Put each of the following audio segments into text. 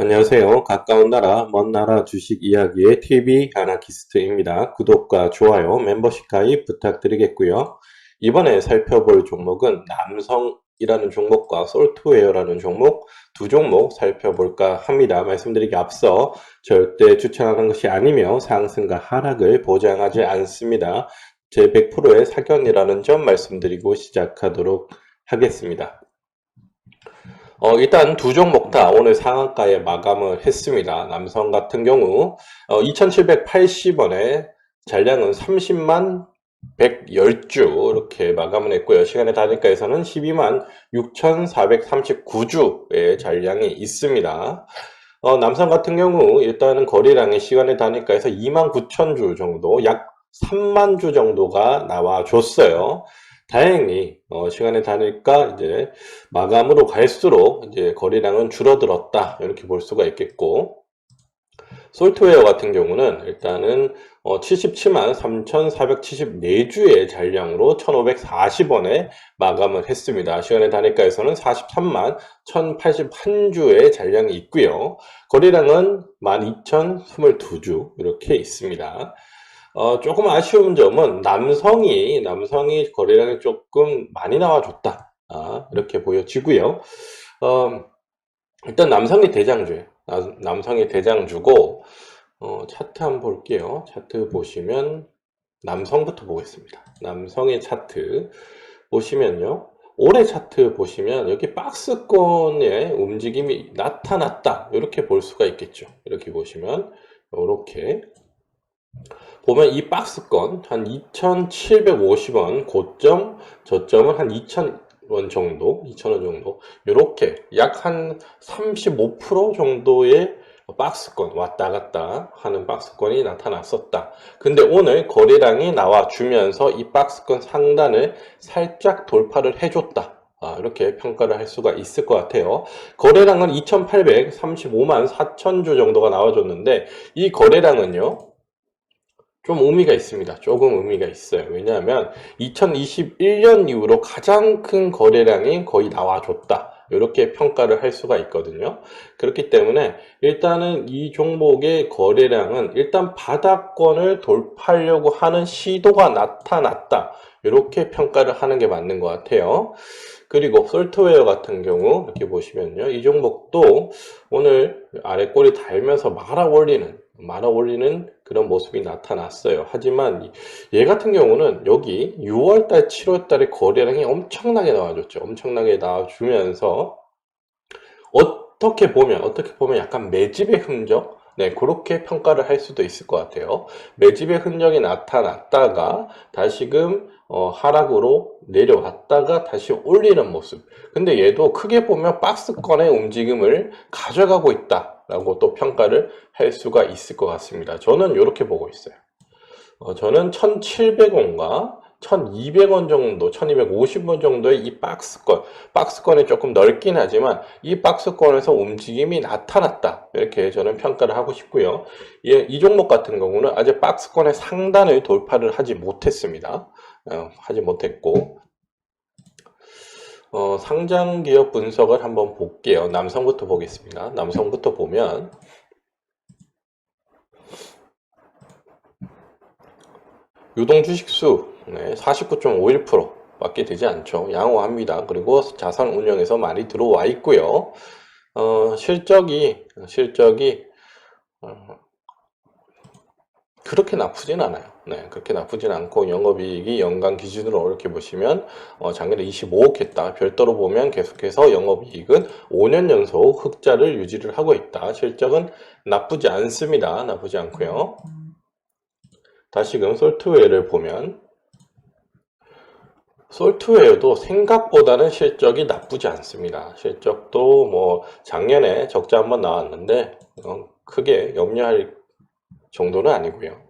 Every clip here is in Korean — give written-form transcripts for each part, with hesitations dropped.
안녕하세요. 가까운 나라, 먼 나라 주식 이야기의 TV 아나키스트입니다. 구독과 좋아요, 멤버십 가입 부탁드리겠고요. 이번에 살펴볼 종목은 남성이라는 종목과 솔트웨어라는 종목, 두 종목 살펴볼까 합니다. 말씀드리기 앞서 절대 추천하는 것이 아니며 상승과 하락을 보장하지 않습니다. 제 100%의 사견이라는 점 말씀드리고 시작하도록 하겠습니다. 일단 두 종목 다 오늘 상한가에 마감을 했습니다. 남성 같은 경우 2780원에 잔량은 30만 110주 이렇게 마감을 했고요. 시간의 단위가에서는 12만 6439주의 잔량이 있습니다. 남성 같은 경우 일단은 거래량이 시간의 단위가에서 2만 9천주 정도, 약 3만 주 정도가 나와줬어요. 다행히 시간의 단위가 이제 마감으로 갈수록 이제 거래량은 줄어들었다 이렇게 볼 수가 있겠고, 솔트웨어 같은 경우는 일단은 77만 3,474주의 잔량으로 1,540원에 마감을 했습니다. 시간의 단위가에서는 43만 1,081주의 잔량이 있고요. 거래량은 12,022주 이렇게 있습니다. 조금 아쉬운 점은 남성이 거래량이 조금 많이 나와줬다. 이렇게 보여지고요. 일단 남성이 대장주예요. 남성이 대장주고, 차트 한번 볼게요. 차트 보시면 남성부터 보겠습니다. 남성의 차트 보시면요. 올해 차트 보시면 여기 박스권의 움직임이 나타났다. 이렇게 볼 수가 있겠죠. 이렇게 보시면 이렇게 보면 이 박스권 한 2,750원 고점, 저점은 한 2,000원 정도, 2,000원 정도, 이렇게 약 한 35% 정도의 박스권 왔다 갔다 하는 박스권이 나타났었다. 근데 오늘 거래량이 나와주면서 이 박스권 상단을 살짝 돌파를 해줬다. 이렇게 평가를 할 수가 있을 것 같아요. 거래량은 2,835만 4천주 정도가 나와줬는데, 이 거래량은요, 좀 의미가 있습니다. 조금 의미가 있어요. 왜냐하면 2021년 이후로 가장 큰 거래량이 거의 나와줬다. 이렇게 평가를 할 수가 있거든요. 그렇기 때문에 일단은 이 종목의 거래량은 일단 바닥권을 돌파하려고 하는 시도가 나타났다. 이렇게 평가를 하는 게 맞는 것 같아요. 그리고 솔트웨어 같은 경우 이렇게 보시면요. 이 종목도 오늘 아래 꼬리 달면서 말아 올리는 그런 모습이 나타났어요. 하지만 얘 같은 경우는 여기 6월달, 7월달에 거래량이 엄청나게 나와줬죠. 엄청나게 나와주면서 어떻게 보면 약간 매집의 흔적? 네, 그렇게 평가를 할 수도 있을 것 같아요. 매집의 흔적이 나타났다가 다시금 하락으로 내려왔다가 다시 올리는 모습. 근데 얘도 크게 보면 박스권의 움직임을 가져가고 있다라고 또 평가를 할 수가 있을 것 같습니다. 저는 이렇게 보고 있어요. 저는 1,700원과 1,200원 정도, 1,250원 정도의 이 박스권이 조금 넓긴 하지만 이 박스권에서 움직임이 나타났다. 이렇게 저는 평가를 하고 싶고요. 이 종목 같은 경우는 아직 박스권의 상단을 돌파를 하지 못했습니다. 하지 못했고, 상장 기업 분석을 한번 볼게요. 남성부터 보겠습니다. 남성부터 보면, 유동 주식수 49.51% 밖에 되지 않죠. 양호합니다. 그리고 자산 운용에서 많이 들어와 있고요. 실적이 그렇게 나쁘진 않아요. 네, 그렇게 나쁘진 않고 영업이익이 연간 기준으로 이렇게 보시면 작년에 25억 했다. 별도로 보면 계속해서 영업이익은 5년 연속 흑자를 유지를 하고 있다. 실적은 나쁘지 않습니다. 나쁘지 않고요. 다시금 솔트웨어를 보면 솔트웨어도 생각보다는 실적이 나쁘지 않습니다. 실적도 뭐 작년에 적자 한번 나왔는데 크게 염려할 정도는 아니고요.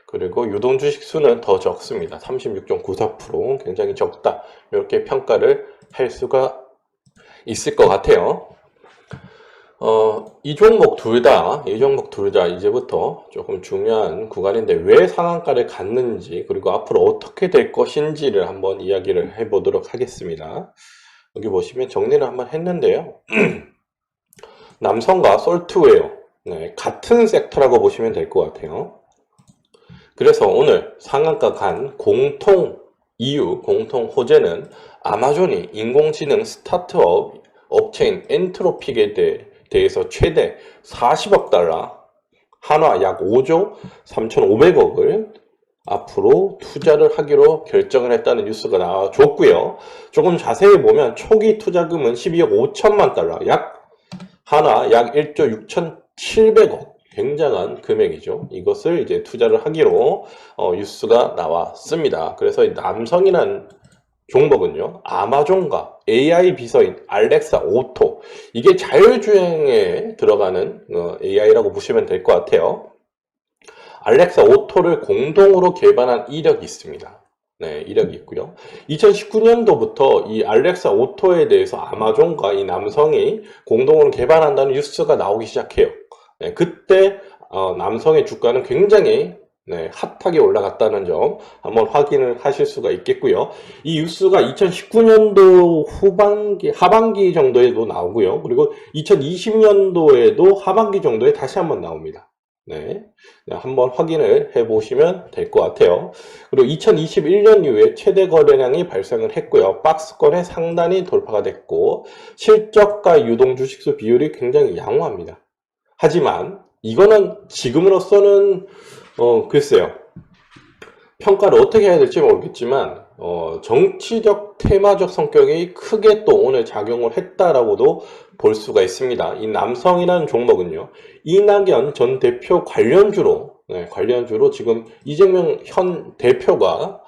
그리고 유동 주식 수는 더 적습니다. 36.94%, 굉장히 적다. 이렇게 평가를 할 수가 있을 것 같아요. 이 종목 둘 다 이제부터 조금 중요한 구간인데 왜 상한가를 갔는지, 그리고 앞으로 어떻게 될 것인지를 한번 이야기를 해보도록 하겠습니다. 여기 보시면 정리를 한번 했는데요. 남성과 솔트웨어, 네, 같은 섹터라고 보시면 될 것 같아요. 그래서 오늘 상한가 간 공통 이유, 공통 호재는 아마존이 인공지능 스타트업 업체인 엔트로픽에 대해서 최대 40억 달러, 한화 약 5조 3,500억을 앞으로 투자를 하기로 결정을 했다는 뉴스가 나와줬고요. 조금 자세히 보면 초기 투자금은 12억 5천만 달러, 한화 약 1조 6,700억, 굉장한 금액이죠. 이것을 이제 투자를 하기로 뉴스가 나왔습니다. 그래서 이 남성이라는 종목은요, 아마존과 AI 비서인 알렉사 오토, 이게 자율주행에 들어가는 AI라고 보시면 될 것 같아요. 알렉사 오토를 공동으로 개발한 이력이 있습니다. 네, 이력이 있고요. 2019년도부터 이 알렉사 오토에 대해서 아마존과 이 남성이 공동으로 개발한다는 뉴스가 나오기 시작해요. 네, 그때 남성의 주가는 굉장히 핫하게 올라갔다는 점 한번 확인을 하실 수가 있겠고요. 이 뉴스가 2019년도 하반기 정도에도 나오고요. 그리고 2020년도에도 하반기 정도에 다시 한번 나옵니다. 네, 한번 확인을 해 보시면 될 것 같아요. 그리고 2021년 이후에 최대 거래량이 발생을 했고요. 박스권의 상단이 돌파가 됐고 실적과 유동 주식수 비율이 굉장히 양호합니다. 하지만 이거는 지금으로서는 글쎄요, 평가를 어떻게 해야 될지 모르겠지만 정치적 테마적 성격이 크게 또 오늘 작용을 했다라고도 볼 수가 있습니다. 이 남성이라는 종목은요, 이낙연 전 대표 관련주로 지금 이재명 현 대표가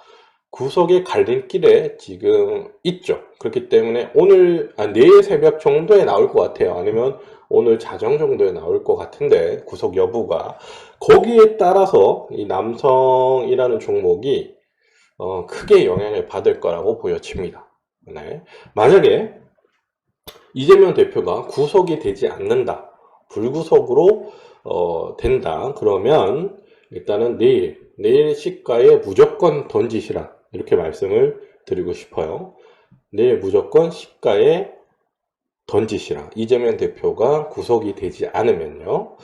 구속의 갈림길에 지금 있죠. 그렇기 때문에 내일 새벽 정도에 나올 것 같아요. 아니면 오늘 자정 정도에 나올 것 같은데, 구속 여부가. 거기에 따라서 이 남성이라는 종목이 크게 영향을 받을 거라고 보여집니다. 네. 만약에 이재명 대표가 구속이 되지 않는다, 불구속으로 된다, 그러면 일단은 내일 시가에 무조건 던지시라, 이렇게 말씀을 드리고 싶어요. 내일 무조건 시가에 던지시라. 이재명 대표가 구속이 되지 않으면요.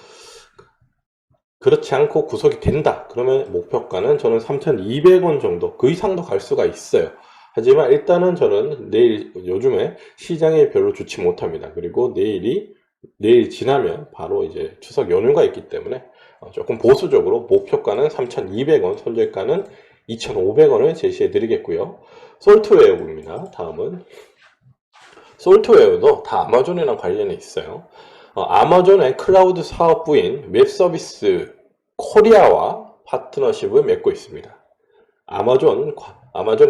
그렇지 않고 구속이 된다, 그러면 목표가는 저는 3,200원 정도, 그 이상도 갈 수가 있어요. 하지만 일단은 저는 요즘에 시장이 별로 좋지 못합니다. 그리고 내일 지나면 바로 이제 추석 연휴가 있기 때문에 조금 보수적으로 목표가는 3,200원, 손절가는 2,500원을 제시해 드리겠고요. 솔트웨어입니다. 다음은 솔트웨어도 다 아마존이랑 관련이 있어요. 아마존의 클라우드 사업부인 웹서비스 코리아와 파트너십을 맺고 있습니다. 아마존이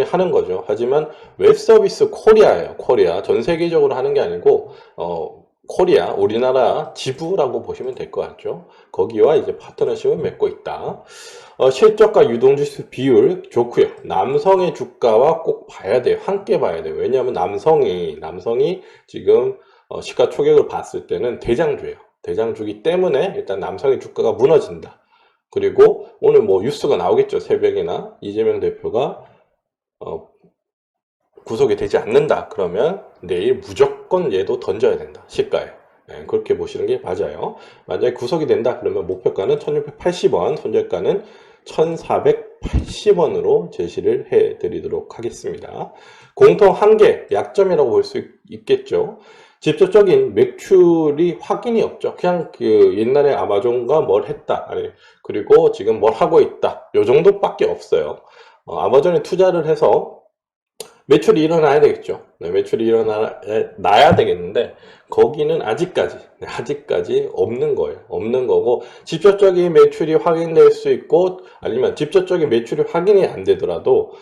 하는 거죠. 하지만 웹서비스 코리아예요. 코리아. 전 세계적으로 하는 게 아니고 코리아, 우리나라 지부라고 보시면 될 것 같죠. 거기와 이제 파트너십을 맺고 있다. 실적과 유동주식 비율 좋고요. 남성의 주가와 꼭 봐야 돼요. 함께 봐야 돼요. 왜냐하면 남성이 지금 시가총액을 봤을 때는 대장주예요. 대장주기 때문에 일단 남성의 주가가 무너진다. 그리고 오늘 뭐 뉴스가 나오겠죠. 새벽이나 이재명 대표가 구속이 되지 않는다, 그러면 내일 무조건 얘도 던져야 된다, 시가에. 네, 그렇게 보시는 게 맞아요. 만약에 구속이 된다 그러면 목표가는 1680원, 손절가는 1480원으로 제시를 해 드리도록 하겠습니다. 공통 한계, 약점이라고 볼 수 있겠죠. 직접적인 매출이 확인이 없죠. 그냥 옛날에 아마존과 뭘 했다, 그리고 지금 뭘 하고 있다, 요 정도밖에 없어요. 아마존에 투자를 해서 매출이 일어나야 되겠죠. 네, 매출이 일어나야 되겠는데 거기는 아직까지 없는 거예요. 없는 거고, 직접적인 매출이 확인될 수 있고, 아니면 직접적인 매출이 확인이 안 되더라도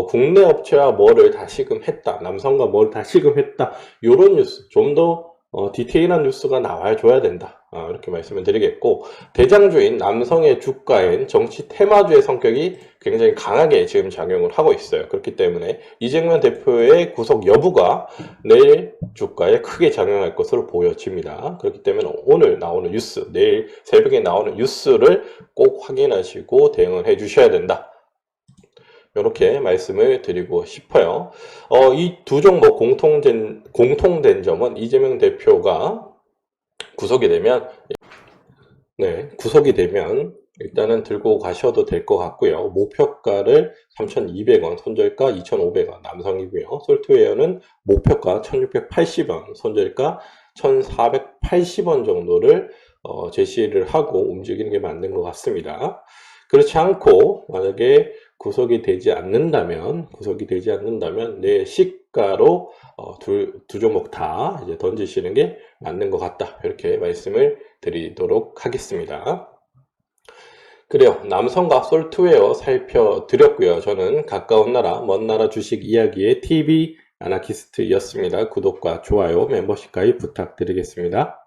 국내 업체와 뭐를 다시금했다, 남성과 뭘 다시금했다, 요런 뉴스, 좀 더 디테일한 뉴스가 나와줘야 된다, 이렇게 말씀을 드리겠고, 대장주인 남성의 주가엔 정치 테마주의 성격이 굉장히 강하게 지금 작용을 하고 있어요. 그렇기 때문에 이재명 대표의 구속 여부가 내일 주가에 크게 작용할 것으로 보여집니다. 그렇기 때문에 오늘 나오는 뉴스, 내일 새벽에 나오는 뉴스를 꼭 확인하시고 대응을 해 주셔야 된다, 이렇게 말씀을 드리고 싶어요. 이 두 종목 공통된 점은 이재명 대표가 구속이 되면 구속이 되면 일단은 들고 가셔도 될 것 같고요. 목표가를 3,200원, 손절가 2,500원 남성이고요. 솔트웨어는 목표가 1,680원, 손절가 1,480원 정도를 제시를 하고 움직이는 게 맞는 것 같습니다. 그렇지 않고 만약에 구속이 되지 않는다면 내 시가로 두 종목 다 이제 던지시는 게 맞는 것 같다. 이렇게 말씀을 드리도록 하겠습니다. 그래요. 남성과 솔트웨어 살펴드렸고요. 저는 가까운 나라, 먼 나라 주식 이야기의 TV 아나키스트였습니다. 구독과 좋아요, 멤버십 가입 부탁드리겠습니다.